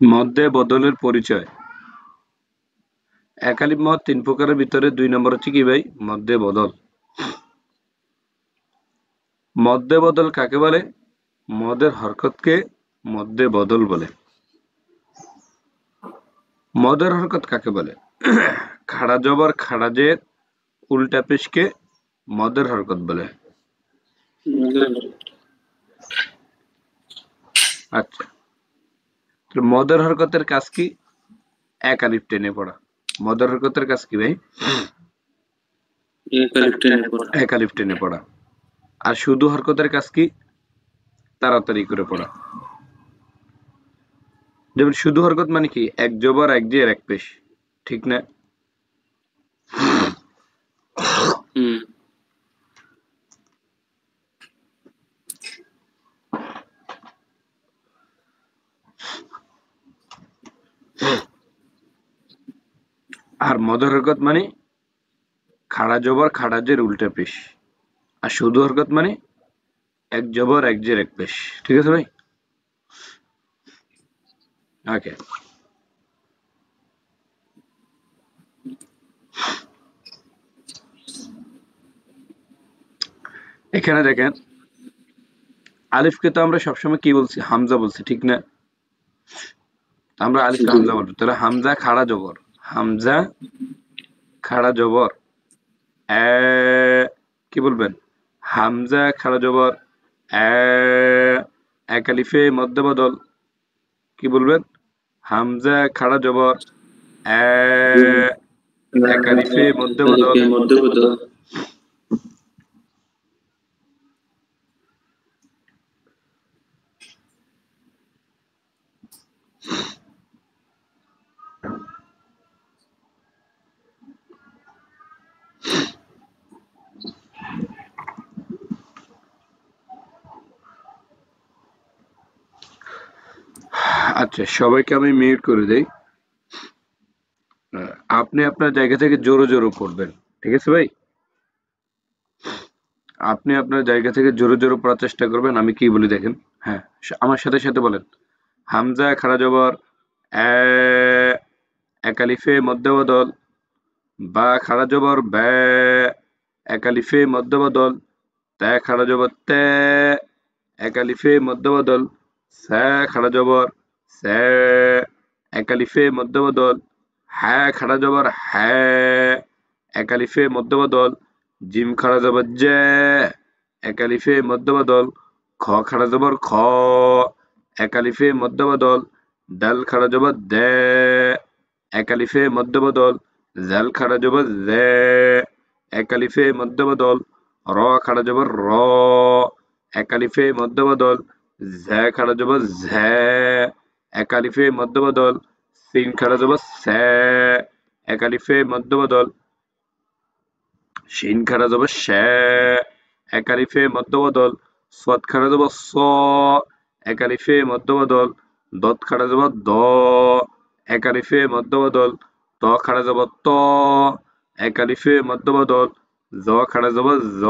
মধ্যে বদলের পরিচয়। একালিপ মদ 3 প্রকারের ভিতরে 2 নম্বর হচ্ছে কি ভাই? মধ্যে বদল। মধ্যে বদল কাকে বলে? মদের হরকতকে মধ্যে বদল বলে। মদের হরকত কাকে বলে? খাড়া জবর খাড়াজের উল্টা পেশকে মদের হরকত বলে। আচ্ছা, মদের হরকতের কাজ কি? এক আলিফ টেনে পড়া। মদের হরকতের কাজ কি ভাই? এক আলিফ টেনে পড়া। আর শুধু হরকতের কাজ কি? তাড়াতাড়ি করে পড়া। যেমন শুধু হরকত মানে কি? এক জবর এক জের এক পেশ, ঠিক না? আর মদের হরকত মানে খাড়া জবর খাড়া জের উল্টা পেশ। আর শুধু হরকত মানে এক জবর এক জের এক পেশ, ঠিক আছে ভাই? ওকে, এখানে দেখেন আলিফকে তো আমরা সবসময় কি বলছি? হামজা বলছি, ঠিক না? আমরা আলিফকে হামজা বলবো। তাহলে হামজা খাড়া জবর, হামজা খাড়া জবর কি বলবেন? হামজা খাড়া জবর এক আলিফে মধ্যে বদল কি বলবেন? হামজা খাড়া জবর এক আলিফে মধ্যে বদল। আচ্ছা, সবাইকে আমি মিউট করে দেই। আপনি আপনার জায়গা থেকে জোরে জোরে পড়বেন, ঠিক আছে ভাই? আপনি আপনার জায়গা থেকে জোরে জোরে পড়ার চেষ্টা করবেন। আমি কি বলি দেখেন। হ্যাঁ, আমার সাথে সাথে বলেন। হামজা খাড়া জবর এক আলিফে মধ্যে বদল, বা খাড়া জবর ব্যা এক আলিফে মধ্যে বদল, তা খাড়া জবর তে এক আলিফে মধ্যে বদল, সা খাড়া জবর সা এক আলিফে মধ্যে বদল, হ্যাঁ খাড়া জবর হ্যাঁ এক আলিফে মধ্যে বদল, জিম খাড়া জবর জে এক আলিফে মধ্যে বদল, খ খাড়া জবর খ এক আলিফে মধ্যে বদল, ডাল খাড়া জবর দে এক আলিফে মধ্যে বদল, জাল খাড়া জবর জে এক আলিফে মধ্যে বদল, র খাড়া জবর র এক আলিফে মধ্যে বদল, ঝ্যা খাড়া জবর ঝ্যা এক আলিফে মধ্যে বদল, সিন খাড়া জবর স্যা এক আলিফে মধ্যে বদল, শিন খাড়া জবর শ্যা এক আলিফে মধ্যে বদল, সদ খাড়া জবর স এক আলিফে মধ্যে বদল, দত খাড়া জবর দ এক আলিফে মধ্যে বদল, ত খাড়া জবর ত এক আলিফে মধ্যে বদল, জ খাড়া জবর জ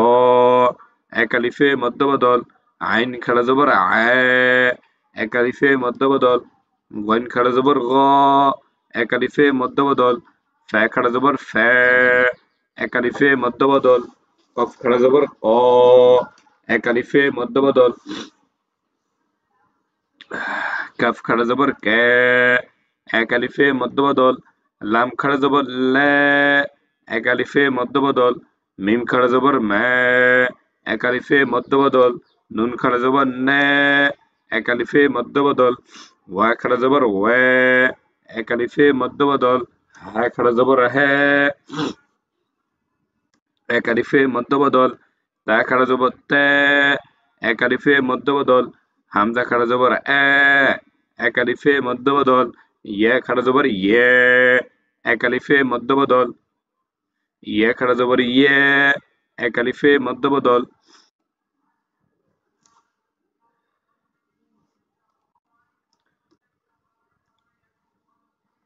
এক আলিফে মধ্যে বদল, আইন খাড়া জবর আয় এক আলিফে মধ্যে বদল, গইন খাড়া জবর গ এক আলিফে মধ্যে বদল, ফ্যা খাড়া জবর ফ্যা এক আলিফে মধ্যে বদল, কফ খাড়া জবর ক এক আলিফে মধ্যে বদল, কাফ খাড়া জবর কে এক আলিফে মধ্যে বদল, লাম খাড়া জবর লে এক আলিফে মধ্যে বদল, মিম খাড়া জবর মে এক আলিফে মধ্যে বদল, নুন খাড়া জবর নে এক আলিফে মধ্যে বদল, ওয়া খাড়া জবর ওয়ে এক আলিফে মধ্যে বদল, হা খাড়া জবর হে এক আলিফে মধ্যে বদল, তা খাড়া জবর তে এক আলিফে মধ্যে বদল, হামজা খাড়া জবর এক আলিফে মধ্যে বদল, ইয়ে খাড়া জবর ইয়ে এক আলিফে মধ্যে বদল, ইয়ে খাড়া জবর ইয়ে এক আলিফে মধ্যে বদল।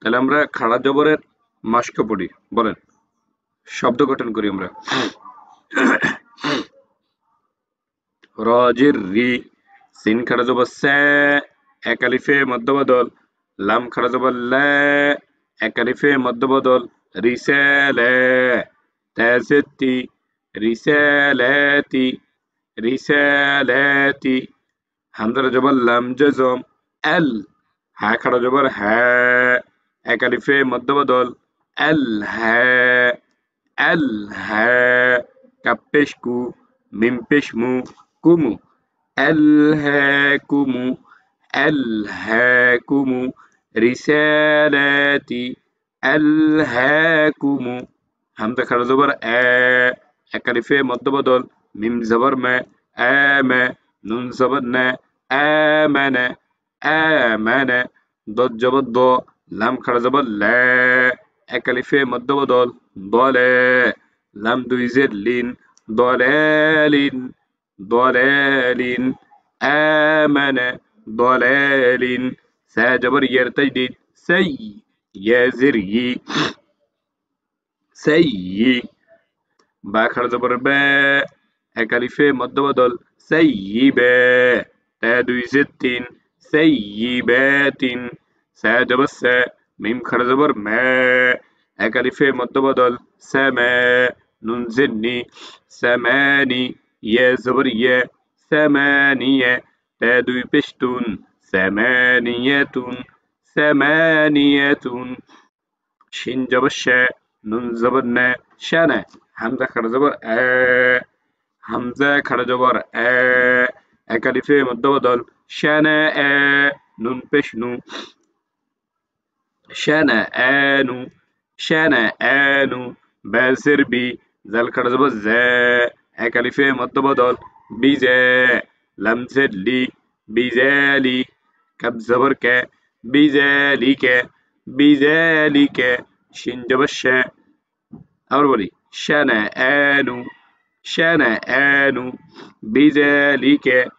তাহলে আমরা খাড়া জবরের মাস্ক পড়ি, বলেন, শব্দ গঠন করি আমরা। রজির রি, সিন খাড়া জবর সে এক আলিফে মধ্যে বদল, লাম খাড়া জবর লা এক আলিফে মধ্যবদল রিসালা তাজেতি রিসালাতি রিসালাতি হামজার জবর লাম জজম আল হা খাড়া জবর হা এক আলিফে মধ্যবদল আল হা আল হা কাপ পেশ কু মিম পেশ মু কুমু ألهاكم ألهاكم رسالاتي ألهاكم همزة خرج زبر أكاليفة مد بدل ميم زبر ما آما نون زبر نا آمن آمن ضد زبر ض لام خرج زبر لا أكاليفة مد بدل ضلا لام دوي زر لين ضلال ضلال آمن ضلال ساجبر يرتجديد سي يزري سي باخر زبر با أكاليفة مد بدل سيبا تادوي ستين سيبات ساجبر سا ميم خر زبر ما أكاليفة مد بدل سما ننزلني سماني يا زبر يا ثمانية تادوي بشتون ثمانية ثمانية شين جبر شا نون زبرنا شانا همزة خر زبر همزة خر زبر أكاليفة مد بدل شانا نون بشنو شانا آنو شانا آنو بازر بي زال خر زبر زا أكاليفة مد بدل بيزا لم زدلي بذلي كب زبر كا بذلك بذلك شين جبشا أولي شنا آنو شنا آنو بذلك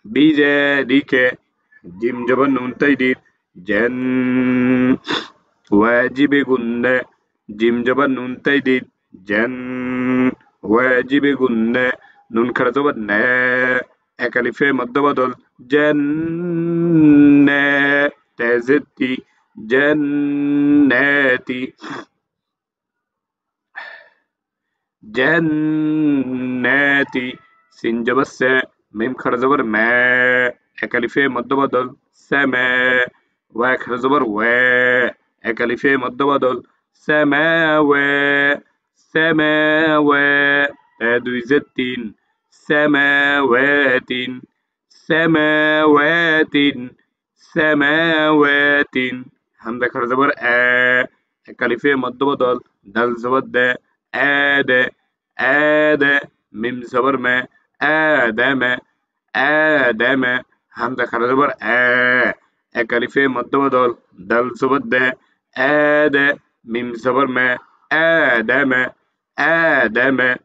بذلك جيم جبن نون تيدير جن واجب قلنا جيم جبن نون تيدير جن واجب قلنا نون كرزبت نا أكاليفة مد بدل جنة تزتي جناتي جناتي سنجبس ميم خرزبر ما أكاليفة مد بدل سما وخرزبر و أكاليفة مد بدل سماوى سماوى تادوي زتين سماوات سماوات سماوات همزة خر زبر أكاليفة مد بدل دال زبر دا آد آد ميم زبر ما آدم آدم همزة خر زبر أكاليفة مد بدل دال زبر دا آد ميم زبر ما آدم آدم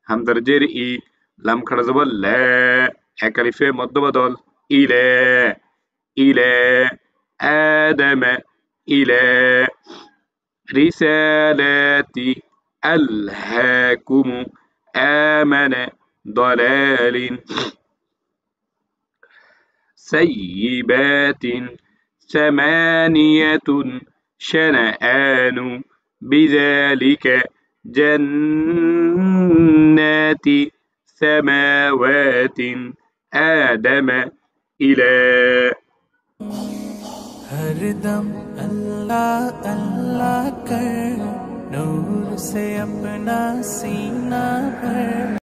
همزة جر إي لام خر زبر لا أكاليفة مد بدل إلى إلى آدم إلى رسالاتي ألهاكم آمن ضلال سيبات ثمانية شنآن بذلك جنات سماوات آدم إلى हर दम अल्लाह अल्लाह कर नूर से अपना सीना भर